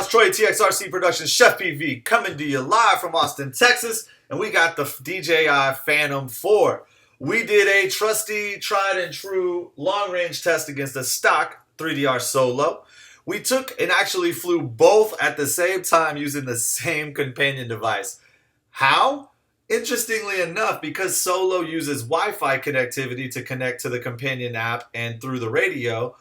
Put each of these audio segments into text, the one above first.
it's Troy TXRC Productions, CheFPV, coming to you live from Austin, Texas, and we got the DJI Phantom 4. We did a trusty, tried and true long-range test against a stock 3DR Solo. We took and actually flew both at the same time using the same companion device. How? Interestingly enough, because Solo uses Wi-Fi connectivity to connect to the companion app and through the radio,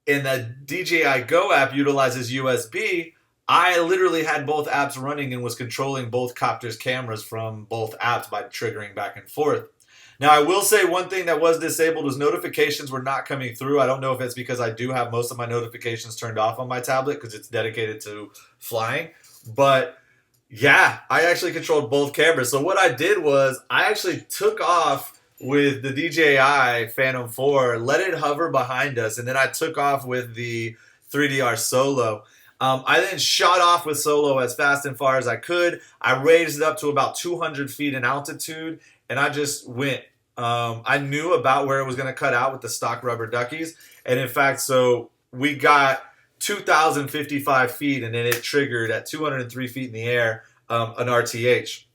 and the DJI Go app utilizes USB, I literally had both apps running and was controlling both copters' cameras from both apps by triggering back and forth. Now, I will say one thing that was disabled was notifications were not coming through. I don't know if it's because I do have most of my notifications turned off on my tablet because it's dedicated to flying. But yeah, I actually controlled both cameras. So what I did was I actually took off with the DJI Phantom 4, let it hover behind us, and then I took off with the 3DR Solo. I then shot off with Solo as fast and far as I could. I raised it up to about 200 feet in altitude, and I just went. I knew about where it was going to cut out with the stock rubber duckies, and in fact, so we got 2,055 feet, and then it triggered at 203 feet in the air an RTH.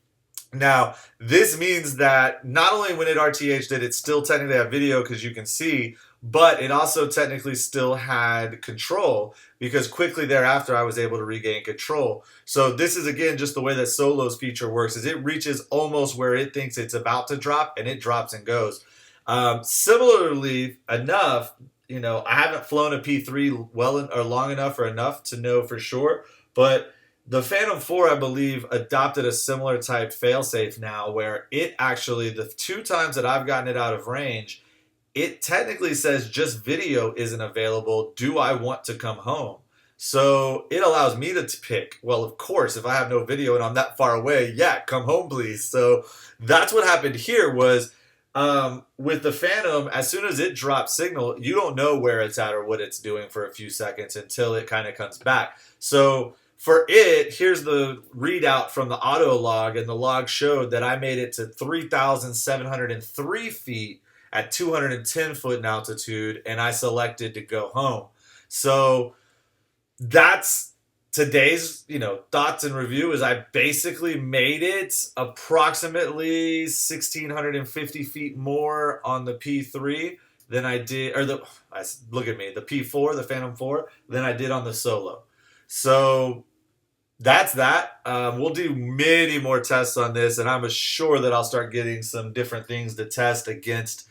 Now, this means that not only when it RTH did it still technically have video because you can see, but it also technically still had control because quickly thereafter I was able to regain control. So this is, again, just the way that Solo's feature works is it reaches almost where it thinks it's about to drop and it drops and goes. Similarly enough, you know, I haven't flown a P3 well or long enough or enough to know for sure, but the Phantom 4, I believe, adopted a similar type failsafe now where it actually, the two times that I've gotten it out of range, it technically says just video isn't available. Do I want to come home? So it allows me to pick. Well, of course, if I have no video and I'm that far away, yeah, come home, please. So that's what happened here was with the Phantom, as soon as it drops signal, you don't know where it's at or what it's doing for a few seconds until it kind of comes back. So for it, here's the readout from the auto log, and the log showed that I made it to 3,703 feet at 210 foot in altitude, and I selected to go home. So that's today's, thoughts and review is I basically made it approximately 1,650 feet more on the P3 than I did, or look at me, the P4, the Phantom 4, than I did on the Solo. So that's that. We'll do many more tests on this, and I'm sure that I'll start getting some different things to test against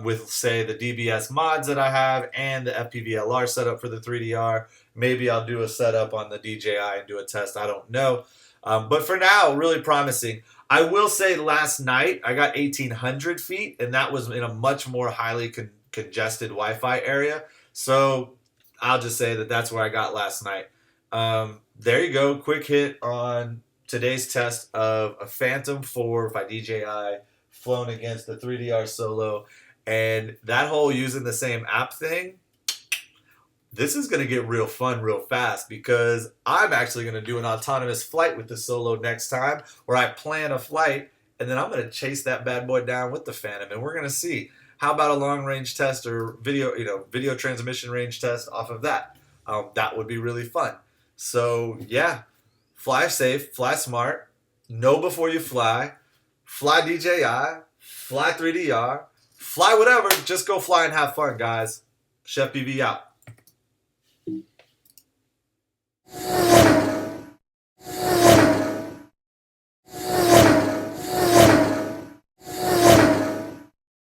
with, say, the DBS mods that I have and the FPV-LR setup for the 3DR. Maybe I'll do a setup on the DJI and do a test. I don't know. But for now, really promising. I will say last night I got 1,800 feet, and that was in a much more highly congested Wi-Fi area. So I'll just say that that's where I got last night. There you go. Quick hit on today's test of a Phantom 4 by DJI flown against the 3DR Solo. And that whole using the same app thing, this is going to get real fun real fast because I'm actually going to do an autonomous flight with the Solo next time where I plan a flight and then I'm going to chase that bad boy down with the Phantom, and we're going to see. How about a long range test or video transmission range test off of that? That would be really fun. So yeah, fly safe, fly smart, know before you fly DJI, fly 3DR, fly whatever, just go fly and have fun, guys. CheFPV out.